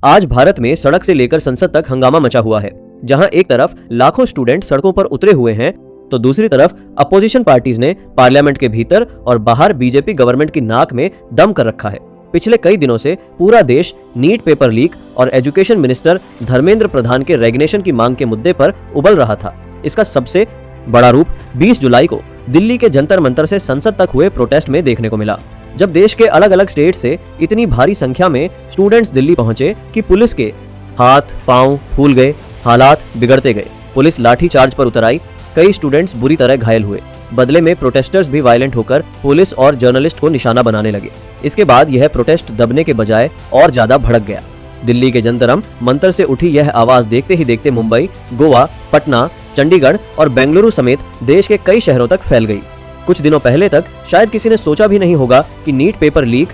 आज भारत में सड़क से लेकर संसद तक हंगामा मचा हुआ है, जहां एक तरफ लाखों स्टूडेंट सड़कों पर उतरे हुए हैं, तो दूसरी तरफ अपोजिशन पार्टीज ने पार्लियामेंट के भीतर और बाहर बीजेपी गवर्नमेंट की नाक में दम कर रखा है। पिछले कई दिनों से पूरा देश नीट पेपर लीक और एजुकेशन मिनिस्टर धर्मेंद्र प्रधान के रेजिग्नेशन की मांग के मुद्दे पर उबल रहा था। इसका सबसे बड़ा रूप 20 जुलाई को दिल्ली के जंतर मंतर से संसद तक हुए प्रोटेस्ट में देखने को मिला, जब देश के अलग अलग स्टेट से इतनी भारी संख्या में स्टूडेंट्स दिल्ली पहुंचे कि पुलिस के हाथ पांव फूल गए, हालात बिगड़ते गए। पुलिस लाठी चार्ज पर उतर आई, कई स्टूडेंट्स बुरी तरह घायल हुए। बदले में प्रोटेस्टर्स भी वायलेंट होकर पुलिस और जर्नलिस्ट को निशाना बनाने लगे। इसके बाद यह प्रोटेस्ट दबने के बजाय और ज्यादा भड़क गया। दिल्ली के जंतर मंतर से उठी यह आवाज देखते ही देखते मुंबई, गोवा, पटना, चंडीगढ़ और बेंगलुरु समेत देश के कई शहरों तक फैल गई। कुछ दिनों पहले तक शायद किसी ने सोचा भी नहीं होगा कि NEET paper leak,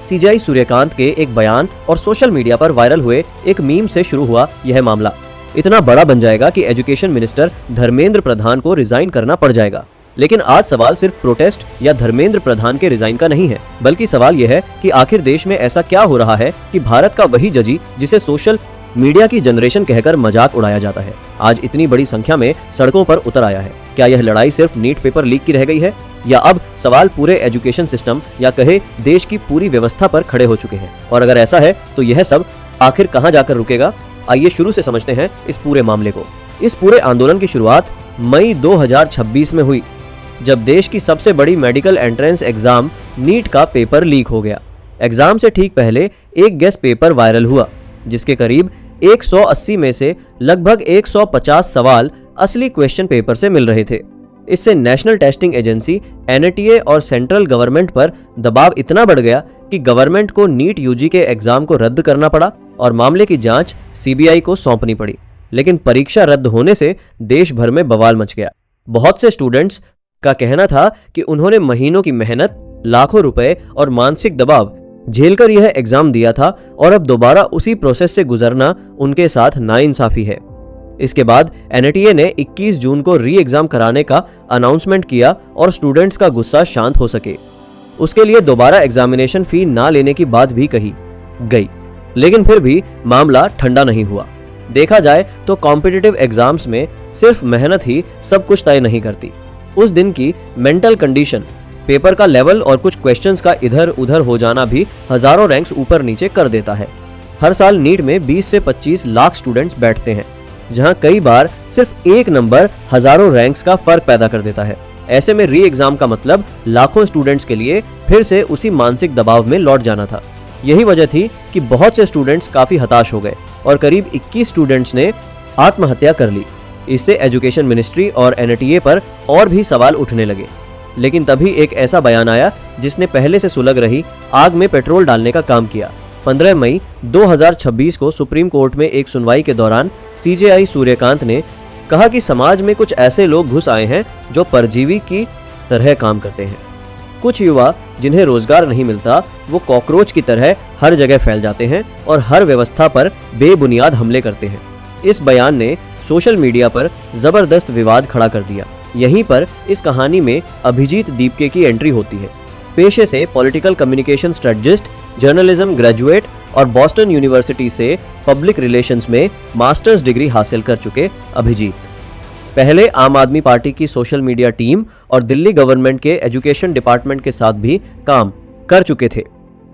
CJI Suryakant के एक बयान और सोशल मीडिया पर वायरल हुए एक मीम से शुरू हुआ यह मामला इतना बड़ा बन जाएगा कि एजुकेशन मिनिस्टर धर्मेंद्र प्रधान को रिजाइन करना पड़ जाएगा। लेकिन आज सवाल सिर्फ प्रोटेस्ट या धर्मेंद्र प्रधान के रिजाइन का नहीं है, बल्कि सवाल यह है कि आखिर देश में ऐसा क्या हो रहा है कि भारत का वही जजी जिसे सोशल मीडिया की जनरेशन कहकर मजाक उड़ाया जाता है, आज इतनी बड़ी संख्या में सड़कों पर उतर आया है। क्या यह लड़ाई सिर्फ नीट पेपर लीक की रह गई है, या अब सवाल पूरे एजुकेशन सिस्टम या कहे देश की पूरी व्यवस्था पर खड़े हो चुके हैं? और अगर ऐसा है तो यह सब आखिर कहां जाकर रुकेगा? आइए शुरू से समझते हैं इस पूरे मामले को। इस पूरे आंदोलन की शुरुआत मई 2026 में हुई, जब देश की सबसे बड़ी मेडिकल एंट्रेंस एग्जाम नीट का पेपर लीक हो गया। एग्जाम से ठीक पहले एक गेस्ट पेपर वायरल हुआ, जिसके करीब 180 में से लगभग 150 सवाल असली क्वेश्चन पेपर से मिल रहे थे। इससे नेशनल टेस्टिंग एजेंसी NTA और सेंट्रल गवर्नमेंट पर दबाव इतना बढ़ गया कि गवर्नमेंट को नीट यूजी के एग्जाम को रद्द करना पड़ा और मामले की जांच CBI को सौंपनी पड़ी। लेकिन परीक्षा रद्द होने से देश भर में बवाल मच गया। बहुत से स्टूडेंट्स का कहना था कि उन्होंने महीनों की मेहनत, लाखों रुपए और मानसिक दबाव झेलकर यह एग्जाम दिया था और अब दोबारा उसी प्रोसेस से गुजरना उनके साथ नाइंसाफी है। इसके बाद NTA ने 21 जून को री एग्जाम कराने का अनाउंसमेंट किया और स्टूडेंट्स का गुस्सा शांत हो सके उसके लिए दोबारा एग्जामिनेशन फी ना लेने की बात भी कही गई। लेकिन फिर भी मामला ठंडा नहीं हुआ। देखा जाए तो कॉम्पिटिटिव एग्जाम्स में सिर्फ मेहनत ही सब कुछ तय नहीं करती। उस दिन की मेंटल कंडीशन, पेपर का लेवल और कुछ क्वेश्चंस का इधर उधर हो जाना भी हजारों रैंक्स ऊपर नीचे कर देता है। हर साल नीट में 20 से 25 लाख स्टूडेंट्स बैठते हैं, जहां कई बार सिर्फ एक नंबर हजारों रैंक्स का फर्क पैदा कर देता है। ऐसे में री एग्जाम का मतलब लाखों स्टूडेंट्स के लिए फिर से उसी मानसिक दबाव में लौट जाना था। यही वजह थी कि बहुत से स्टूडेंट्स काफी हताश हो गए और करीब 21 स्टूडेंट्स ने आत्महत्या कर ली। इससे एजुकेशन मिनिस्ट्री और NTA पर और भी सवाल उठने लगे। लेकिन तभी एक ऐसा बयान आया जिसने पहले से सुलग रही आग में पेट्रोल डालने का काम किया। 15 मई 2026 को सुप्रीम कोर्ट में एक सुनवाई के दौरान CJI सूर्यकांत ने कहा कि समाज में कुछ ऐसे लोग घुस आए हैं जो परजीवी की तरह काम करते हैं। कुछ युवा जिन्हें रोजगार नहीं मिलता, वो कॉकरोच की तरह हर जगह फैल जाते हैं और हर व्यवस्था पर बेबुनियाद हमले करते हैं। इस बयान ने सोशल मीडिया पर जबरदस्त विवाद खड़ा कर दिया। यहीं पर इस कहानी में अभिजीत दीपके की एंट्री होती है। पेशे से political communication strategist, journalism graduate और बॉस्टन यूनिवर्सिटी से पब्लिक रिलेशंस में मास्टर्स डिग्री हासिल कर चुके अभिजीत पहले आम आदमी पार्टी की सोशल मीडिया टीम और दिल्ली गवर्नमेंट के एजुकेशन डिपार्टमेंट के साथ भी काम कर चुके थे।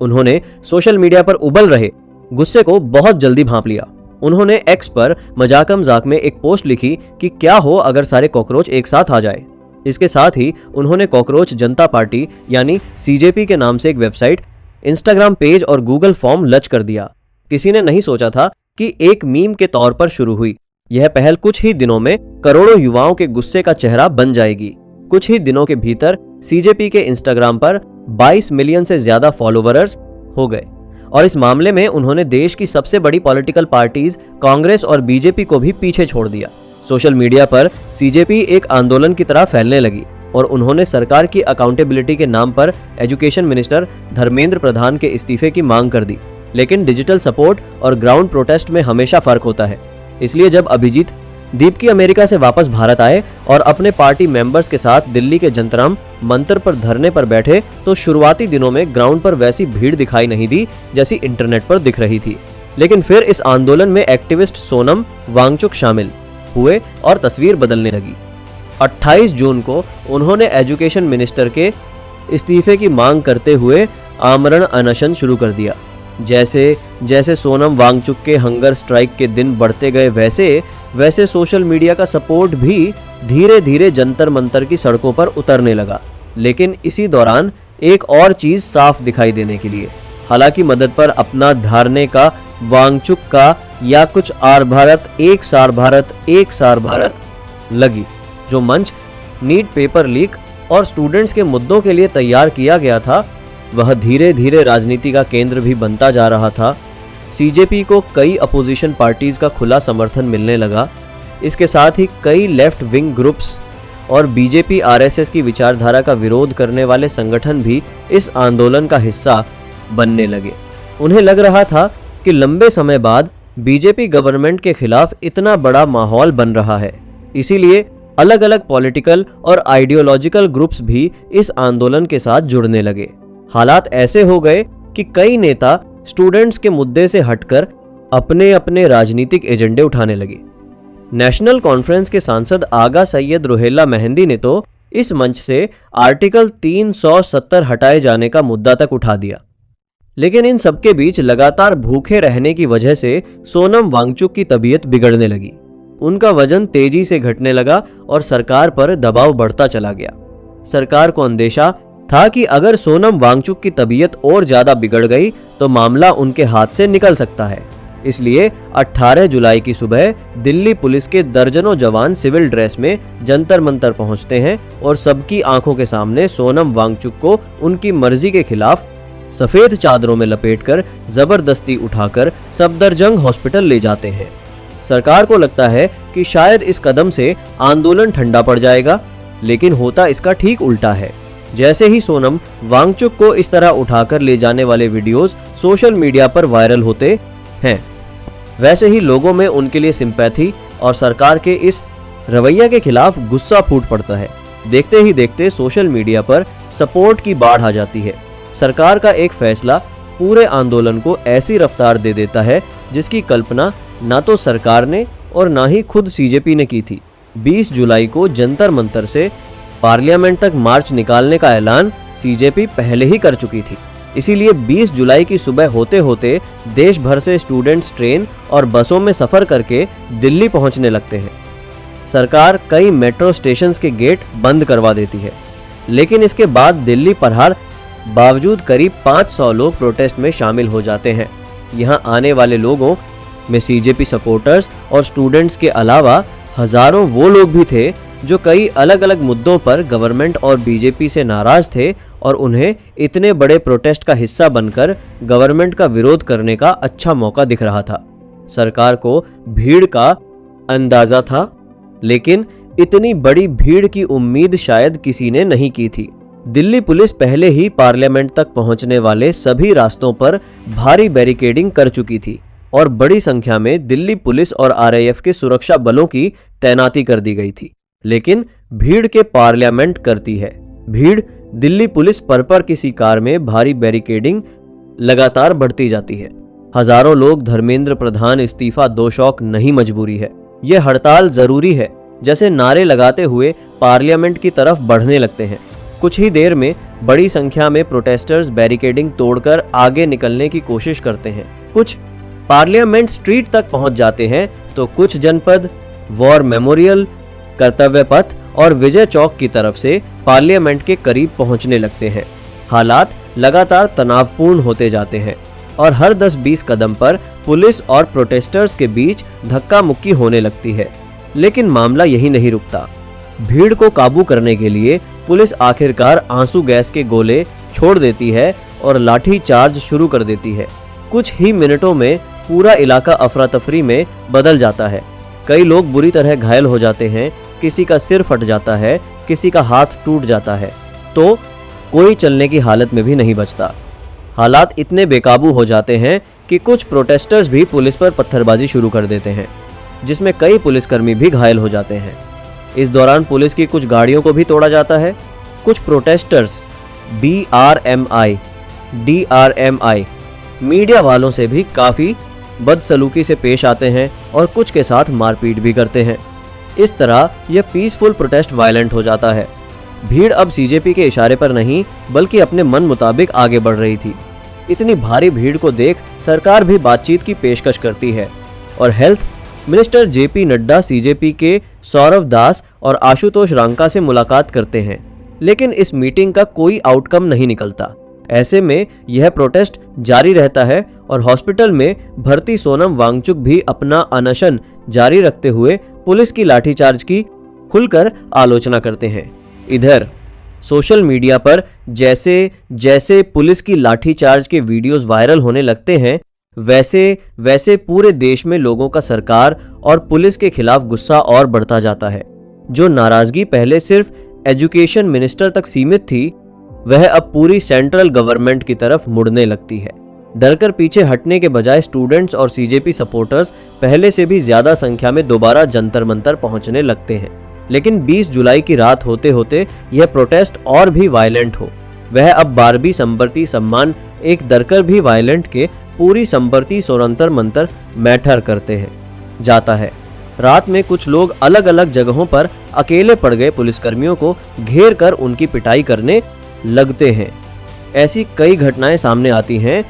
उन्होंने सोशल मीडिया पर उबल रहे गुस्से को बहुत जल्दी भांप लिया। उन्होंने एक्स पर मजाक में एक पोस्ट लिखी कि क्या हो अगर सारे कॉकरोच एक साथ आ जाए। इसके साथ ही उन्होंने कॉकरोच जनता पार्टी यानी CJP के नाम से एक वेबसाइट, इंस्टाग्राम पेज और गूगल फॉर्म लॉन्च कर दिया। किसी ने नहीं सोचा था कि एक मीम के तौर पर शुरू हुई यह पहल कुछ ही दिनों में करोड़ों युवाओं के गुस्से का चेहरा बन जाएगी। कुछ ही दिनों के भीतर CJP के इंस्टाग्राम पर 22 मिलियन से ज्यादा फॉलोवर्स हो गए और इस मामले में उन्होंने देश की सबसे बड़ी पॉलिटिकल पार्टीज कांग्रेस और BJP को भी पीछे छोड़ दिया। सोशल मीडिया पर CJP एक आंदोलन की तरह फैलने लगी और उन्होंने सरकार की अकाउंटेबिलिटी के नाम पर एजुकेशन मिनिस्टर धर्मेंद्र प्रधान के इस्तीफे की मांग कर दी। लेकिन डिजिटल सपोर्ट और ग्राउंड प्रोटेस्ट में हमेशा फर्क होता है। इसलिए जब अभिजीत दीपकी अमेरिका से वापस भारत आए और अपने पार्टी मेंबर्स के साथ दिल्ली के जंतर मंतर पर धरने पर बैठे तो शुरुआती दिनों में ग्राउंड पर वैसी भीड़ दिखाई नहीं दी जैसी इंटरनेट पर दिख रही थी। लेकिन फिर इस आंदोलन में एक्टिविस्ट सोनम वांगचुक शामिल हुए और तस्वीर बदलने लगी। 28 जून को उन्होंने एजुकेशन मिनिस्टर के इस्तीफे की मांग करते हुए आमरण अनशन शुरू कर दिया। जैसे जैसे सोनम वांगचुक के हंगर स्ट्राइक के दिन बढ़ते गए वैसे सोशल मीडिया का सपोर्ट भी धीरे धीरे जंतर मंतर की सड़कों पर उतरने लगा। लेकिन इसी दौरान एक और चीज साफ दिखाई देने के लिए, हालांकि मदद पर अपना धारने का वांगचुक का या कुछ आर भारत एक सार भारत लगी, जो मंच नीट पेपर लीक और स्टूडेंट्स के मुद्दों के लिए तैयार किया गया था, वह धीरे धीरे राजनीति का केंद्र भी बनता जा रहा था। सीजेपी को कई अपोजिशन पार्टीज का खुला समर्थन मिलने लगा। इसके साथ ही कई लेफ्ट विंग ग्रुप्स और बीजेपी आरएसएस की विचारधारा का विरोध करने वाले संगठन भी इस आंदोलन का हिस्सा बनने लगे। उन्हें लग रहा था कि लंबे समय बाद बीजेपी गवर्नमेंट के खिलाफ इतना बड़ा माहौल बन रहा है, इसीलिए अलग अलग पॉलिटिकल और आइडियोलॉजिकल ग्रुप्स भी इस आंदोलन के साथ जुड़ने लगे। हालात ऐसे हो गए कि कई नेता स्टूडेंट्स के मुद्दे से हटकर अपने अपने राजनीतिक एजेंडे उठाने लगे। नेशनल कॉन्फ्रेंस के सांसद आगा सैयद रुहेला मेहंदी ने तो इस मंच से आर्टिकल 370 हटाए जाने का मुद्दा तक उठा दिया। लेकिन इन सबके बीच लगातार भूखे रहने की वजह से सोनम वांगचुक की तबीयत बिगड़ने लगी। उनका वजन तेजी से घटने लगा और सरकार पर दबाव बढ़ता चला गया। सरकार को अंदेशा था कि अगर सोनम वांगचुक की तबीयत और ज्यादा बिगड़ गई तो मामला उनके हाथ से निकल सकता है। इसलिए 18 जुलाई की सुबह दिल्ली पुलिस के दर्जनों जवान सिविल ड्रेस में जंतर मंतर पहुंचते हैं और सबकी आंखों के सामने सोनम वांगचुक को उनकी मर्जी के खिलाफ सफेद चादरों में लपेटकर जबरदस्ती उठाकर सफदरजंग हॉस्पिटल ले जाते हैं। सरकार को लगता है कि शायद इस कदम से आंदोलन ठंडा पड़ जाएगा, लेकिन होता इसका ठीक उल्टा है। जैसे ही सोनम वांगचुक को इस तरह उठाकर ले जाने वाले वीडियोस सोशल मीडिया पर वायरल होते हैं, वैसे ही लोगों में उनके लिए सिंपैथी और सरकार के इस रवैया के खिलाफ गुस्सा फूट पड़ता है। देखते ही देखते सोशल मीडिया पर सपोर्ट की बाढ़ आ जाती है। सरकार का एक फैसला पूरे आंदोलन को ऐसी रफ्तार दे देता है जिसकी कल्पना ना तो सरकार ने और ना ही खुद सीजेपी ने की थी। 20 जुलाई को जंतर मंतर से पार्लियामेंट तक मार्च निकालने का ऐलान सीजेपी पहले ही कर चुकी थी। इसीलिए 20 जुलाई की सुबह होते होते देश भर से स्टूडेंट्स ट्रेन और बसों में सफर करके दिल्ली पहुंचने लगते हैं। सरकार कई मेट्रो स्टेशंस के गेट बंद करवा देती है, लेकिन इसके बाद दिल्ली प्रहार बावजूद करीब 500 लोग प्रोटेस्ट में शामिल हो जाते हैं। यहाँ आने वाले लोगों में सीजेपी सपोर्टर्स और स्टूडेंट्स के अलावा हजारों वो लोग भी थे जो कई अलग अलग मुद्दों पर गवर्नमेंट और बीजेपी से नाराज थे और उन्हें इतने बड़े प्रोटेस्ट का हिस्सा बनकर गवर्नमेंट का विरोध करने का अच्छा मौका दिख रहा था। सरकार को भीड़ का अंदाजा था, लेकिन इतनी बड़ी भीड़ की उम्मीद शायद किसी ने नहीं की थी। दिल्ली पुलिस पहले ही पार्लियामेंट तक पहुंचने वाले सभी रास्तों पर भारी बैरिकेडिंग कर चुकी थी और बड़ी संख्या में दिल्ली पुलिस और आरआईएफ के सुरक्षा बलों की तैनाती कर दी गई थी। लेकिन भीड़ के पार्लियामेंट करती है। भीड़ दिल्ली पुलिस पर किसी कार में भारी बैरिकेडिंग लगातार बढ़ती जाती है। हजारों लोग धर्मेंद्र प्रधान इस्तीफा दो शौक नहीं मजबूरी है, यह हड़ताल जरूरी है जैसे नारे लगाते हुए पार्लियामेंट की तरफ बढ़ने लगते हैं। कुछ ही देर में बड़ी संख्या में प्रोटेस्टर्स बैरिकेडिंग तोड़कर आगे निकलने की कोशिश करते हैं। कुछ पार्लियामेंट स्ट्रीट तक पहुंच जाते हैं तो कुछ जनपद, वॉर मेमोरियल, कर्तव्य पथ और विजय चौक की तरफ से पार्लियामेंट के करीब पहुंचने लगते हैं। हालात लगातार तनावपूर्ण होते जाते हैं और हर 10-20 कदम पर पुलिस और प्रोटेस्टर्स के बीच धक्का मुक्की होने लगती है। लेकिन मामला यही नहीं रुकता। भीड़ को काबू करने के लिए पुलिस आखिरकार आंसू गैस के गोले छोड़ देती है और लाठी चार्ज शुरू कर देती है। कुछ ही मिनटों में पूरा इलाका अफरा तफरी में बदल जाता है। कई लोग बुरी तरह घायल हो जाते हैं, किसी का सिर फट जाता है, किसी का हाथ टूट जाता है, तो कोई चलने की हालत में भी नहीं बचता। हालात इतने बेकाबू हो जाते हैं कि कुछ प्रोटेस्टर्स भी पुलिस पर पत्थरबाजी शुरू कर देते हैं, जिसमें कई पुलिसकर्मी भी घायल हो जाते हैं। इस दौरान पुलिस की कुछ गाड़ियों को भी तोड़ा जाता है। कुछ प्रोटेस्टर्स BRMI, DRMI मीडिया वालों से भी काफ़ी बदसलूकी से पेश आते हैं और कुछ के साथ मारपीट भी करते हैं। इस तरह यह पीसफुल प्रोटेस्ट वायलेंट हो जाता है। भीड़ अब सीजेपी के इशारे पर नहीं बल्कि अपने मन मुताबिक आगे बढ़ रही थी। इतनी भारी भीड़ को देख सरकार भी बातचीत की पेशकश करती है और health minister JP Nadda CJP के सौरव दास और आशुतोष रांका से मुलाकात करते हैं, लेकिन इस मीटिंग का कोई आउटकम नहीं निकलता। ऐसे में यह प्रोटेस्ट जारी रहता है और हॉस्पिटल में भर्ती सोनम वांगचुक भी अपना अनशन जारी रखते हुए पुलिस की लाठीचार्ज की खुलकर आलोचना करते हैं। इधर सोशल मीडिया पर जैसे जैसे पुलिस की लाठीचार्ज के वीडियोस वायरल होने लगते हैं, वैसे वैसे पूरे देश में लोगों का सरकार और पुलिस के खिलाफ गुस्सा और बढ़ता जाता है। जो नाराजगी पहले सिर्फ एजुकेशन मिनिस्टर तक सीमित थी, वह अब पूरी सेंट्रल गवर्नमेंट की तरफ मुड़ने लगती है। डरकर पीछे हटने के बजाय स्टूडेंट्स और सीजेपी सपोर्टर्स पहले से भी ज्यादा संख्या में दोबारा जंतर मंतर पहुंचने लगते हैं। लेकिन 20 जुलाई की रात होते होते यह प्रोटेस्ट और भी वायलेंट हो। वह अब 12वीं संबर्ती सम्मान एक दरकर भी वायलेंट के पूरी संबर्ती सोरंतर मंतर मैटर करते हैं जाता है। रात में कुछ लोग अलग अलग जगहों पर अकेले पड़ गए पुलिसकर्मियों को घेर कर उनकी पिटाई करने लगते हैं। ऐसी कई घटनाएं सामने आती हैं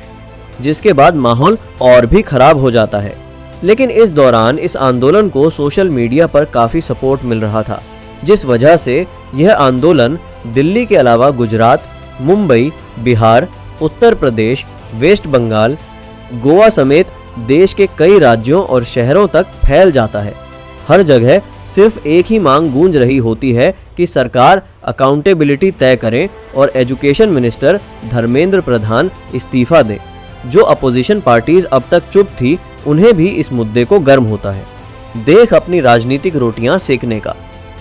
जिसके बाद माहौल और भी खराब हो जाता है। लेकिन इस दौरान इस आंदोलन को सोशल मीडिया पर काफी सपोर्ट मिल रहा था, जिस वजह से यह आंदोलन दिल्ली के अलावा गुजरात, मुंबई, बिहार, उत्तर प्रदेश, वेस्ट बंगाल, गोवा समेत देश के कई राज्यों और शहरों तक फैल जाता है। हर जगह सिर्फ एक ही मांग गूंज रही होती है कि सरकार अकाउंटेबिलिटी तय करें और एजुकेशन मिनिस्टर धर्मेंद्र प्रधान इस्तीफा दें। जो अपोजिशन पार्टीज अब तक चुप थी, उन्हें भी इस मुद्दे को गर्म होता है। देख अपनी राजनीतिक रोटियां सेकने का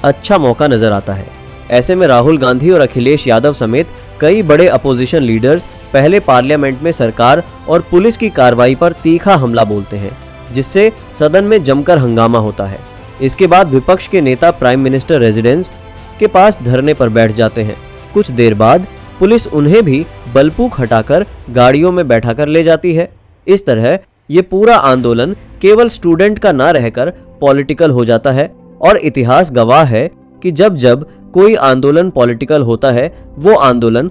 अच्छा मौका नजर आता है। ऐसे में राहुल गांधी और अखिलेश यादव समेत कई बड़े अपोजिशन लीडर्स पहले पार्लियामेंट में सरकार और पुलिस की कार्रवाई पर तीखा हमला बोलते हैं, जिससे सदन में जमकर हंगामा होता है। इसके बाद विपक्ष के नेता प्राइम मिनिस्टर रेजिडेंस के पास धरने पर बैठ जाते हैं। कुछ देर बाद पुलिस उन्हें भी बलपूक हटाकर गाड़ियों में बैठाकर ले जाती है। इस तरह ये पूरा आंदोलन केवल स्टूडेंट का ना रहकर पॉलिटिकल हो जाता है और इतिहास गवाह है कि जब जब कोई आंदोलन पॉलिटिकल होता है, वो आंदोलन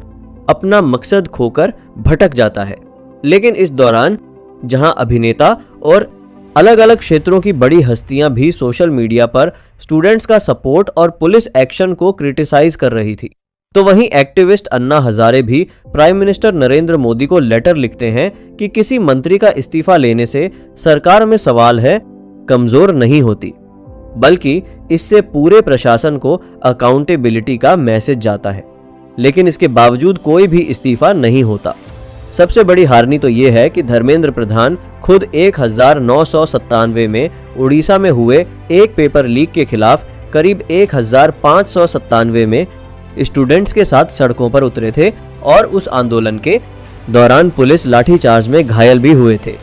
अपना मकसद खोकर भटक जाता है। लेकिन इस दौरान जहां अभिनेता और अलग अलग क्षेत्रों की बड़ी हस्तियां भी सोशल मीडिया पर स्टूडेंट्स का सपोर्ट और पुलिस एक्शन को क्रिटिसाइज कर रही थी, तो वहीं एक्टिविस्ट अन्ना हजारे भी प्राइम मिनिस्टर नरेंद्र मोदी को लेटर लिखते हैं कि किसी मंत्री का इस्तीफा लेने से सरकार में सवाल है कमजोर नहीं होती, बल्कि इससे पूरे प्रशासन को अकाउंटेबिलिटी का मैसेज जाता है। लेकिन इसके बावजूद कोई भी इस्तीफा नहीं होता। सबसे बड़ी हारनी तो ये है कि धर्मेंद्र प्रधान खुद 1997 में उड़ीसा में हुए एक पेपर लीक के खिलाफ करीब 1597 में स्टूडेंट्स के साथ सड़कों पर उतरे थे और उस आंदोलन के दौरान पुलिस लाठीचार्ज में घायल भी हुए थे।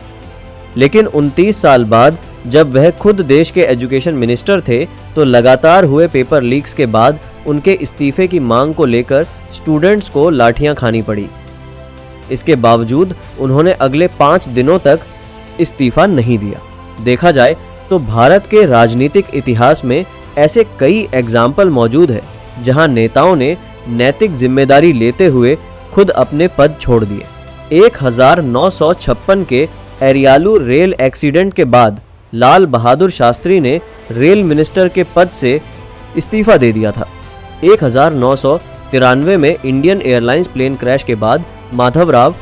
लेकिन 29 साल बाद जब वह खुद देश के एजुकेशन मिनिस्टर थे, तो लगातार हुए पेपर लीक्स के बाद उनके इस्तीफे की मांग को लेकर स्टूडेंट्स को लाठियां खानी पड़ी। इसके बावजूद उन्होंने अगले 5 दिनों तक इस्तीफा नहीं दिया। देखा जाए तो भारत के राजनीतिक इतिहास में ऐसे कई एग्जाम्पल मौजूद है जहां नेताओं ने नैतिक जिम्मेदारी लेते हुए खुद अपने पद छोड़ दिए। 1956 के एरियालू रेल एक्सीडेंट के बाद लाल बहादुर शास्त्री ने रेल मिनिस्टर के पद से इस्तीफा दे दिया था। 1993 में इंडियन एयरलाइंस प्लेन क्रैश के बाद माधवराव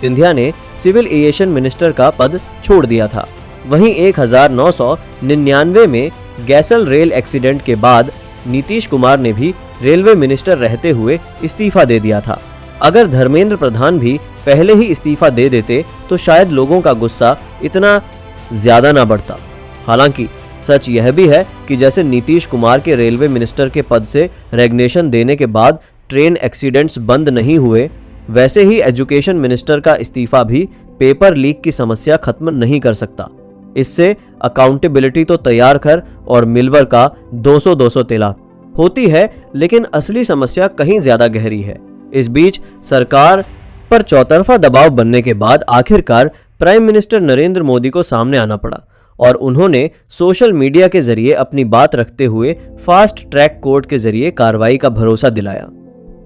सिंधिया ने सिविल एविएशन मिनिस्टर का पद छोड़ दिया था। वहीं 1999 में गैसल रेल एक्सीडेंट के बाद नीतीश कुमार ने भी रेलवे मिनिस्टर रहते हुए इस्तीफा दे दिया था। अगर धर्मेंद्र प्रधान भी पहले ही इस्तीफा दे देते तो शायद लोगों का गुस्सा इतना ज्यादा ना बढ़ता। हालांकि सच यह भी है कि जैसे नीतीश कुमार के रेलवे मिनिस्टर के पद से रेजिग्नेशन देने के बाद ट्रेन एक्सीडेंट्स बंद नहीं हुए, वैसे ही एजुकेशन मिनिस्टर का इस्तीफा भी पेपर लीक की समस्या खत्म नहीं कर सकता। इससे अकाउंटेबिलिटी तो तैयार कर और मिलवर का 200-200 तेला होती है, लेकिन असली समस्या कहीं ज्यादा गहरी है। इस बीच सरकार पर चौतरफा दबाव बनने के बाद आखिरकार प्राइम मिनिस्टर नरेंद्र मोदी को सामने आना पड़ा और उन्होंने सोशल मीडिया के जरिए अपनी बात रखते हुए फास्ट ट्रैक कोर्ट के जरिए कार्रवाई का भरोसा दिलाया।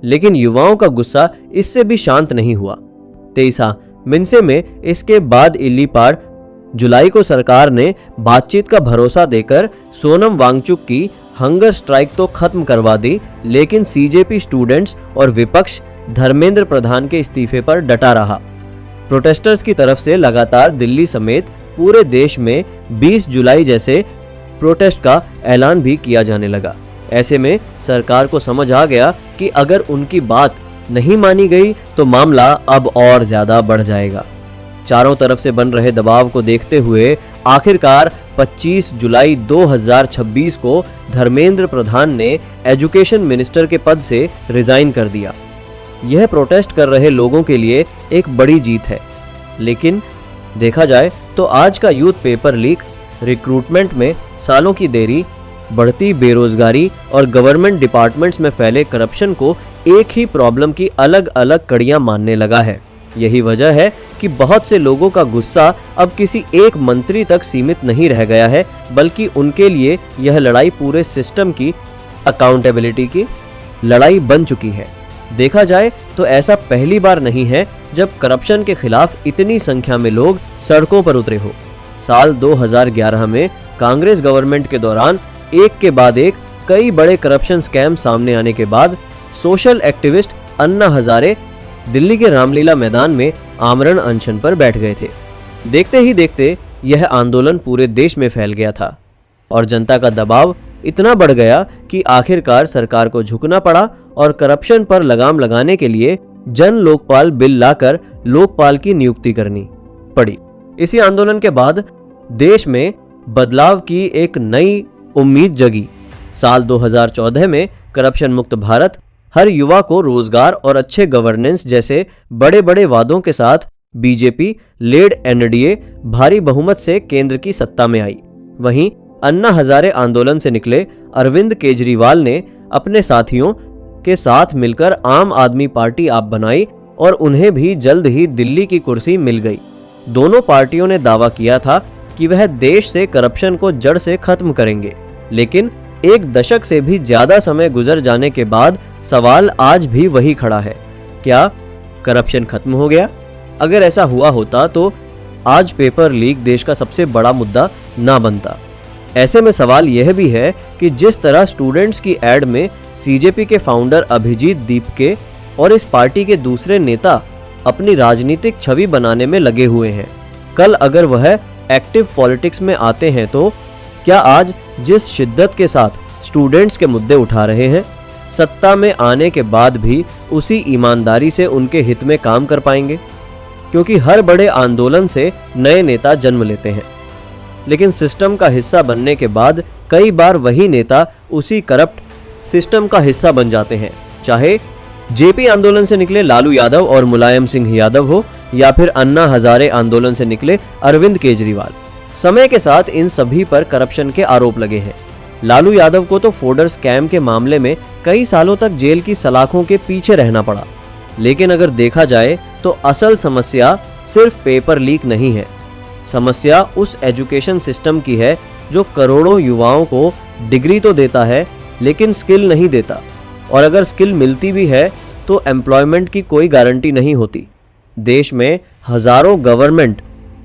लेकिन युवाओं का गुस्सा इससे भी शांत नहीं हुआ। तेईसा मिनसे में इसके बाद इल्लीपाड़ जुलाई को सरकार ने बातचीत का भरोसा देकर सोनम वांगचुक की हंगर स्ट्राइक तो खत्म करवा दी, लेकिन सीजेपी स्टूडेंट्स और विपक्ष धर्मेंद्र प्रधान के इस्तीफे पर डटा रहा। प्रोटेस्टर्स की तरफ से लगातार दिल्ली समेत पूरे देश में 20 जुलाई जैसे प्रोटेस्ट का ऐलान भी किया जाने लगा। ऐसे में सरकार को समझ आ गया कि अगर उनकी बात नहीं मानी गई तो मामला अब और ज्यादा बढ़ जाएगा। चारों तरफ से बन रहे दबाव को देखते हुए आखिरकार 25 जुलाई 2026 को धर्मेंद्र प्रधान ने एजुकेशन मिनिस्टर के पद से रिजाइन कर दिया। यह प्रोटेस्ट कर रहे लोगों के लिए एक बड़ी जीत है, लेकिन देखा जाए तो आज का यूथ पेपर लीक, रिक्रूटमेंट में सालों की देरी, बढ़ती बेरोजगारी और गवर्नमेंट डिपार्टमेंट्स में फैले करप्शन को एक ही प्रॉब्लम की अलग अलग कड़ियां मानने लगा है। यही वजह है कि बहुत से लोगों का गुस्सा अब किसी एक मंत्री तक सीमित नहीं रह गया है, बल्कि उनके लिए यह लड़ाई पूरे सिस्टम की अकाउंटेबिलिटी की लड़ाई बन चुकी है। देखा जाए तो ऐसा पहली बार नहीं है जब करप्शन के खिलाफ इतनी संख्या में लोग सड़कों पर उतरे हो। साल 2011 में कांग्रेस गवर्नमेंट के दौरान एक के बाद एक कई बड़े करप्शन स्कैम सामने आने के बाद सोशल एक्टिविस्ट अन्ना हजारे दिल्ली के रामलीला मैदान में आमरण अनशन पर बैठ गए थे। देखते ही देखते यह आंदोलन पूरे देश में फैल गया था और जनता का दबाव इतना बढ़ गया कि आखिरकार सरकार को झुकना पड़ा और करप्शन पर लगाम लगाने के लिए जन लोकपाल बिल लाकर लोकपाल की नियुक्ति करनी पड़ी। इसी आंदोलन के बाद देश में बदलाव की एक नई उम्मीद जगी। साल 2014 में करप्शन मुक्त भारत हर युवा को रोजगार और अच्छे गवर्नेंस जैसे बड़े बड़े वादों के साथ बीजेपी लेड एनडीए भारी बहुमत से केंद्र की सत्ता में आई। वहीं अन्ना हजारे आंदोलन से निकले अरविंद केजरीवाल ने अपने साथियों के साथ मिलकर आम आदमी पार्टी आप बनाई और उन्हें भी जल्द ही दिल्ली की कुर्सी मिल गई। दोनों पार्टियों ने दावा किया था कि वह देश से करप्शन को जड़ से खत्म करेंगे, लेकिन एक दशक से भी ज्यादा समय गुजर जाने के बाद सवाल आज भी वही खड़ा है, क्या करप्शन खत्म हो गया? अगर ऐसा हुआ होता तो आज पेपर लीक देश का सबसे बड़ा मुद्दा ना बनता। ऐसे में सवाल यह भी है कि जिस तरह स्टूडेंट्स की एड में सीजेपी के फाउंडर अभिजीत दीपके और इस पार्टी के दूसरे नेता अपनी राजनीतिक छवि बनाने में लगे हुए हैं, कल अगर वह एक्टिव पॉलिटिक्स में आते हैं तो क्या आज जिस शिद्दत के साथ स्टूडेंट्स के मुद्दे उठा रहे हैं, सत्ता में आने के बाद भी उसी ईमानदारी से उनके हित में काम कर पाएंगे? क्योंकि हर बड़े आंदोलन से नए नेता जन्म लेते हैं, लेकिन सिस्टम का हिस्सा बनने के बाद कई बार वही नेता उसी करप्ट सिस्टम का हिस्सा बन जाते हैं। चाहे जेपी आंदोलन से निकले लालू यादव और मुलायम सिंह यादव हो या फिर अन्ना हजारे आंदोलन से निकले अरविंद केजरीवाल, समय के साथ इन सभी पर करप्शन के आरोप लगे हैं। लालू यादव को तो फोडर स्कैम के मामले में कई सालों तक जेल की सलाखों के पीछे रहना पड़ा। लेकिन अगर देखा जाए तो असल समस्या सिर्फ पेपर लीक नहीं है, समस्या उस एजुकेशन सिस्टम की है जो करोड़ों युवाओं को डिग्री तो देता है लेकिन स्किल नहीं देता, और अगर स्किल मिलती भी है तो एम्प्लॉयमेंट की कोई गारंटी नहीं होती। देश में हजारों गवर्नमेंट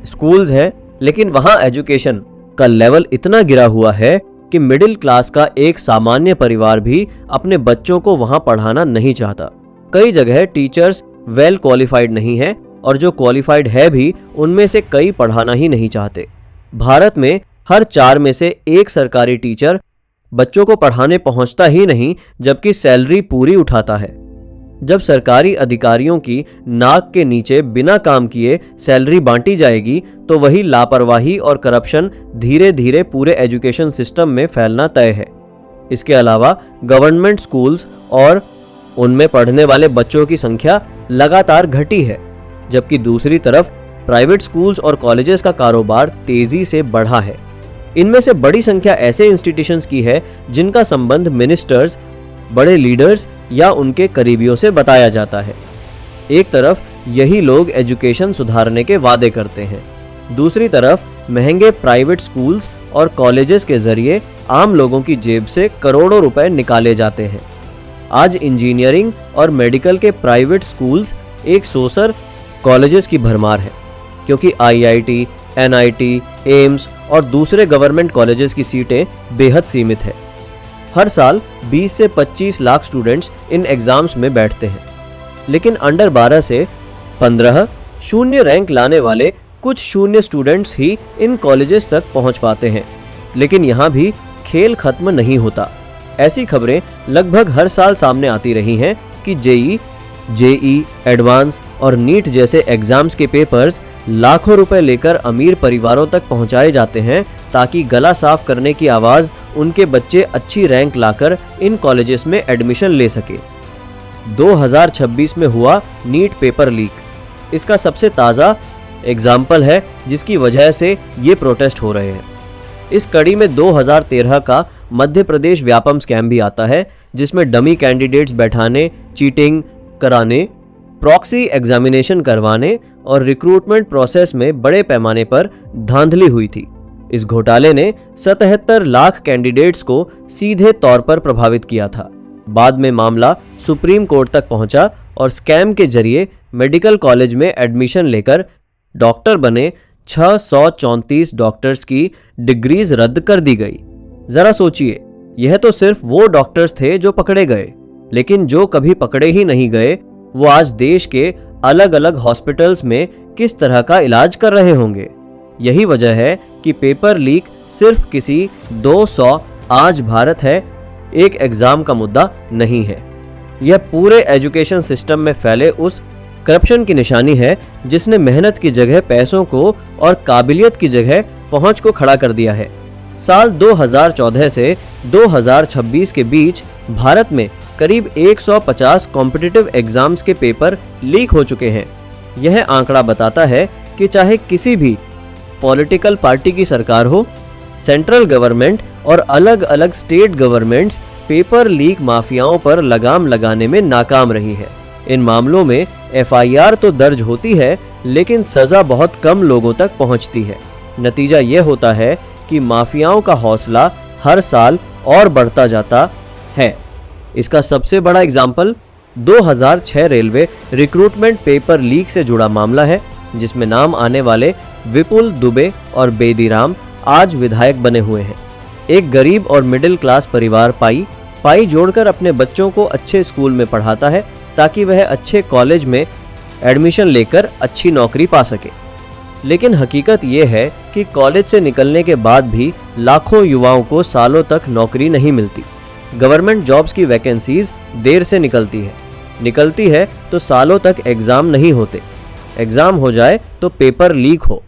स्कूल्स हैं, लेकिन वहां एजुकेशन का लेवल इतना गिरा हुआ है कि मिडिल क्लास का एक सामान्य परिवार भी अपने बच्चों को वहां पढ़ाना नहीं चाहता। कई जगह टीचर्स वेल क्वालिफाइड नहीं है और जो क्वालिफाइड है भी उनमें से कई पढ़ाना ही नहीं चाहते। भारत में हर 4 में से 1 सरकारी टीचर बच्चों को पढ़ाने पहुंचता ही नहीं, जबकि सैलरी पूरी उठाता है। जब सरकारी अधिकारियों की नाक के नीचे बिना काम किए सैलरी बांटी जाएगी तो वही लापरवाही और करप्शन धीरे धीरे पूरे एजुकेशन सिस्टम में फैलना तय है। इसके अलावा गवर्नमेंट स्कूल्स और उनमें पढ़ने वाले बच्चों की संख्या लगातार घटी है, जबकि दूसरी तरफ प्राइवेट स्कूल्स और कॉलेजेस का कारोबार तेजी से बढ़ा है। इनमें से बड़ी संख्या ऐसे इंस्टीट्यूशंस की है जिनका संबंध मिनिस्टर्स, बड़े लीडर्स या उनके करीबियों से बताया जाता है। एक तरफ यही लोग एजुकेशन सुधारने के वादे करते हैं। दूसरी तरफ महंगे प्राइवेट स्कूल्स और कॉलेजेस के जरिए आम लोगों की जेब से करोड़ों रुपए निकाले जाते हैं। आज इंजीनियरिंग और मेडिकल के प्राइवेट स्कूल्स एक सोसर कॉलेजेस की भरमार है, क्योंकि आईआईटी, एनआईटी, एम्स और दूसरे गवर्नमेंट कॉलेजेस की सीटें बेहद सीमित है। हर साल 20 से 25 लाख स्टूडेंट्स इन एग्जाम्स में बैठते हैं, लेकिन अंडर 12 से 15 शून्य रैंक लाने वाले कुछ शून्य स्टूडेंट्स ही इन कॉलेजेस तक पहुंच पाते हैं। लेकिन यहाँ भी खेल खत्म नहीं होता। ऐसी खबरें लगभग हर साल सामने आती रही हैं कि जेई, एडवांस और नीट जैसे एग्जाम्स के पेपर्स लाखों रुपए लेकर अमीर परिवारों तक पहुंचाए जाते हैं, ताकि गला साफ करने की आवाज उनके बच्चे अच्छी रैंक लाकर इन कॉलेजेस में एडमिशन ले सके। 2026 में हुआ नीट पेपर लीक इसका सबसे ताज़ा एग्जाम्पल है, जिसकी वजह से ये प्रोटेस्ट हो रहे हैं। इस कड़ी में 2013 का मध्य प्रदेश व्यापम स्कैम भी आता है, जिसमें डमी कैंडिडेट्स बैठाने, चीटिंग कराने, प्रॉक्सी एग्जामिनेशन करवाने और रिक्रूटमेंट प्रोसेस में बड़े पैमाने पर धांधली हुई थी। इस घोटाले ने 77 लाख कैंडिडेट्स को सीधे तौर पर प्रभावित किया था। बाद में मामला सुप्रीम कोर्ट तक पहुंचा और स्कैम के जरिए मेडिकल कॉलेज में एडमिशन लेकर डॉक्टर बने 634 डॉक्टर्स की डिग्रीज रद्द कर दी गई। जरा सोचिए, यह तो सिर्फ वो डॉक्टर्स थे जो पकड़े गए, लेकिन जो कभी पकड़े ही नहीं गए वो आज देश के अलग अलग हॉस्पिटल्स में किस तरह का इलाज कर रहे होंगे। यही वजह है कि पेपर लीक सिर्फ किसी 200 आज भारत है एक एग्जाम का मुद्दा नहीं है। यह पूरे एजुकेशन सिस्टम में फैले उस करप्शन की निशानी है जिसने मेहनत की जगह पैसों को और काबिलियत की जगह पहुंच को खड़ा कर दिया है। साल 2014 से 2026 के बीच भारत में करीब 150 कॉम्पिटिटिव एग्जाम्स के पेपर लीक हो चुके हैं। यह आंकड़ा बताता है कि चाहे किसी भी पॉलिटिकल पार्टी की सरकार हो, सेंट्रल गवर्नमेंट और अलग अलग स्टेट गवर्नमेंट्स पेपर लीक माफियाओं पर लगाम लगाने में नाकाम रही है। इन मामलों में एफआईआर तो दर्ज होती है, लेकिन सजा बहुत कम लोगों तक पहुंचती है। नतीजा यह होता है कि माफियाओं का हौसला हर साल और बढ़ता जाता है। इसका सबसे बड़ा example 2006 railway recruitment paper leak से जुड़ा मामला है, जिसमें नाम आने वाले विपुल दुबे और बेदीराम आज विधायक बने हुए हैं। एक गरीब और मिडिल क्लास परिवार पाई जोड़कर अपने बच्चों को अच्छे स्कूल में पढ़ाता है, ताकि वह अच्छे कॉलेज में एडमिशन लेकर अच्छी नौकरी पा सके। लेकिन हकीकत यह है कि कॉलेज से निकलने के बाद भी लाखों युवाओं को सालों तक नौकरी नहीं मिलती। गवर्नमेंट जॉब्स की वैकेंसीज देर से निकलती है तो सालों तक एग्ज़ाम नहीं होते। एग्ज़ाम हो जाए तो पेपर लीक हो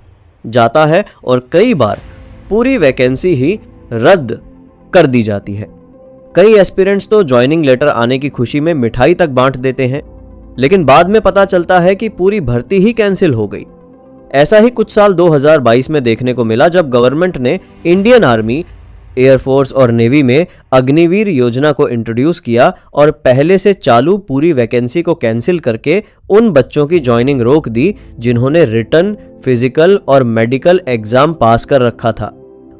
जाता है और कई बार पूरी वैकेंसी ही रद्द कर दी जाती है। कई एस्पिरेंट्स तो ज्वाइनिंग लेटर आने की खुशी में मिठाई तक बांट देते हैं, लेकिन बाद में पता चलता है कि पूरी भर्ती ही कैंसिल हो गई। ऐसा ही कुछ साल 2022 में देखने को मिला, जब गवर्नमेंट ने इंडियन आर्मी, एयरफोर्स और नेवी में अग्निवीर योजना को इंट्रोड्यूस किया और पहले से चालू पूरी वैकेंसी को कैंसिल करके उन बच्चों की ज्वाइनिंग रोक दी जिन्होंने रिटन, फिजिकल और मेडिकल एग्जाम पास कर रखा था।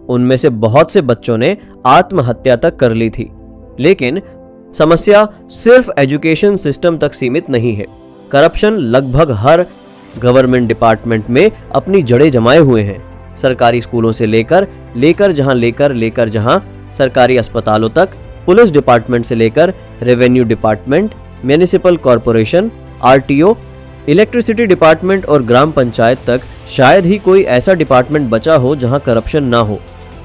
उनमें से बहुत से बच्चों ने आत्महत्या तक कर ली थी। लेकिन समस्या सिर्फ एजुकेशन सिस्टम तक सीमित नहीं है। करप्शन लगभग हर गवर्नमेंट डिपार्टमेंट में अपनी जड़ें जमाए हुए हैं। सरकारी स्कूलों से लेकर जहां सरकारी अस्पतालों तक, पुलिस डिपार्टमेंट से लेकर revenue department, municipal corporation, RTO, electricity department और ग्राम पंचायत तक शायद ही कोई ऐसा डिपार्टमेंट बचा हो जहां करप्शन ना हो।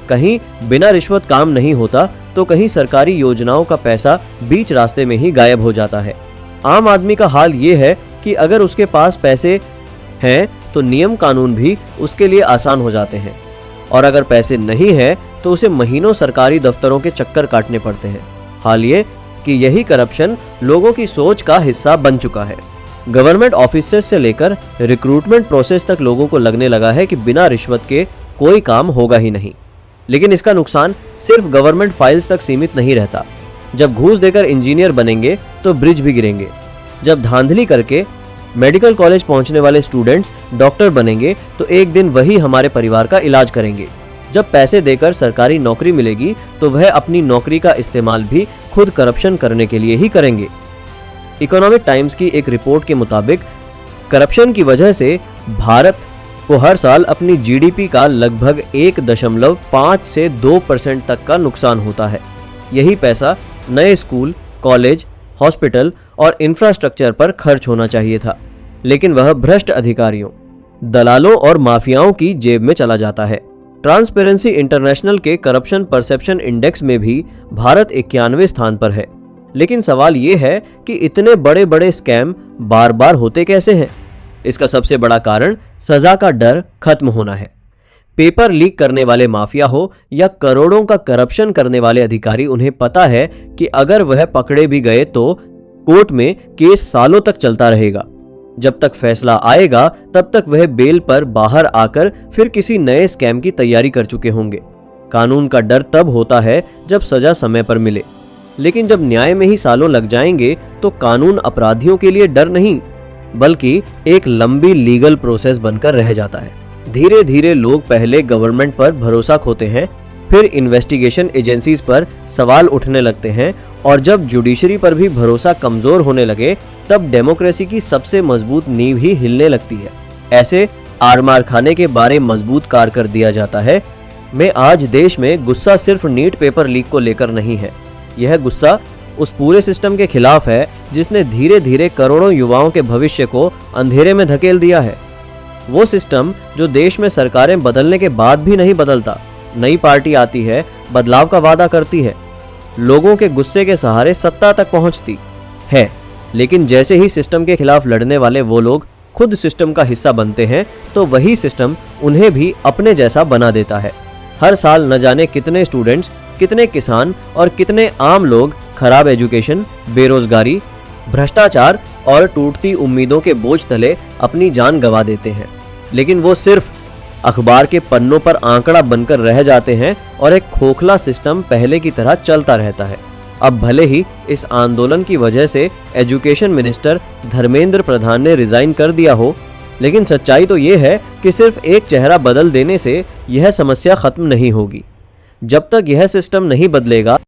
कहीं बिना रिश्वत काम नहीं होता तो कहीं सरकारी योजनाओं का पैसा बीच रास्ते में ही गायब हो जाता है। आम आदमी का हाल ये है कि अगर उसके पास पैसे हैं तो नियम कानून भी उसके लिए आसान हो जाते हैं, और अगर पैसे नहीं है तो उसे महीनों सरकारी दफ्तरों के चक्कर काटने पड़ते हैं। हाल ये कि यही करप्शन लोगों की सोच का हिस्सा बन चुका है। गवर्नमेंट ऑफिसेस से लेकर रिक्रूटमेंट प्रोसेस तक लोगों को लगने लगा है कि बिना रिश्वत के कोई काम होगा ही नहीं। लेकिन इसका नुकसान सिर्फ गवर्नमेंट फाइल्स तक सीमित नहीं रहता। जब घूस देकर इंजीनियर बनेंगे तो ब्रिज भी गिरेंगे। जब धांधली करके मेडिकल कॉलेज पहुंचने वाले स्टूडेंट्स डॉक्टर बनेंगे तो एक दिन वही हमारे परिवार का इलाज करेंगे। जब पैसे देकर सरकारी नौकरी मिलेगी तो वह अपनी नौकरी का इस्तेमाल भी खुद करप्शन करने के लिए ही करेंगे। इकोनॉमिक टाइम्स की एक रिपोर्ट के मुताबिक करप्शन की वजह से भारत को हर साल अपनी जीडीपी का लगभग 1.5 से 2% तक का नुकसान होता है। यही पैसा नए स्कूल, कॉलेज, हॉस्पिटल और इंफ्रास्ट्रक्चर पर खर्च होना चाहिए था, लेकिन वह भ्रष्ट अधिकारियों, दलालों और माफियाओं की जेब में चला जाता है। ट्रांसपेरेंसी इंटरनेशनल के करप्शन परसेप्शन इंडेक्स में भी भारत 91वें स्थान पर है। लेकिन सवाल ये है कि इतने बड़े बड़े स्कैम बार बार होते कैसे हैं? इसका सबसे बड़ा कारण सजा का डर खत्म होना है। पेपर लीक करने वाले माफिया हो या करोड़ों का करप्शन करने वाले अधिकारी, उन्हें पता है कि अगर वह पकड़े भी गए तो कोर्ट में केस सालों तक चलता रहेगा। जब तक फैसला आएगा तब तक वह बेल पर बाहर आकर फिर किसी नए स्कैम की तैयारी कर चुके होंगे। कानून का डर तब होता है जब सजा समय पर मिले, लेकिन जब न्याय में ही सालों लग जाएंगे तो कानून अपराधियों के लिए डर नहीं बल्कि एक लंबी लीगल प्रोसेस बनकर रह जाता है। धीरे धीरे लोग पहले गवर्नमेंट पर भरोसा खोते हैं, फिर इन्वेस्टिगेशन एजेंसीज पर सवाल उठने लगते हैं और जब जुडिशरी पर भी भरोसा कमजोर होने लगे तब डेमोक्रेसी की सबसे मजबूत नींव ही हिलने लगती है। ऐसे आरमार खाने के बारे मजबूत कार कर दिया जाता है। मैं आज देश में गुस्सा सिर्फ नीट पेपर लीक को लेकर नहीं है, यह गुस्सा उस पूरे सिस्टम के खिलाफ है जिसने धीरे धीरे करोड़ों युवाओं के भविष्य को अंधेरे में धकेल दिया है। वो सिस्टम जो देश में सरकारें बदलने के बाद भी नहीं बदलता। नई पार्टी आती है, बदलाव का वादा करती है, लोगों के गुस्से के सहारे सत्ता तक पहुंचती है, लेकिन जैसे ही सिस्टम के खिलाफ लड़ने वाले वो लोग खुद सिस्टम का हिस्सा बनते हैं तो वही सिस्टम उन्हें भी अपने जैसा बना देता है। हर साल न जाने कितने स्टूडेंट्स, कितने किसान और कितने आम लोग खराब एजुकेशन, बेरोजगारी, भ्रष्टाचार और टूटती उम्मीदों के बोझ तले अपनी जान गंवा देते हैं, लेकिन वो सिर्फ अखबार के पन्नों पर आंकड़ा बनकर रह जाते हैं और एक खोखला सिस्टम पहले की तरह चलता रहता है। अब भले ही इस आंदोलन की वजह से एजुकेशन मिनिस्टर धर्मेंद्र प्रधान ने रिजाइन कर दिया हो, लेकिन सच्चाई तो ये है कि सिर्फ एक चेहरा बदल देने से यह समस्या खत्म नहीं होगी। जब तक यह सिस्टम नहीं बदलेगा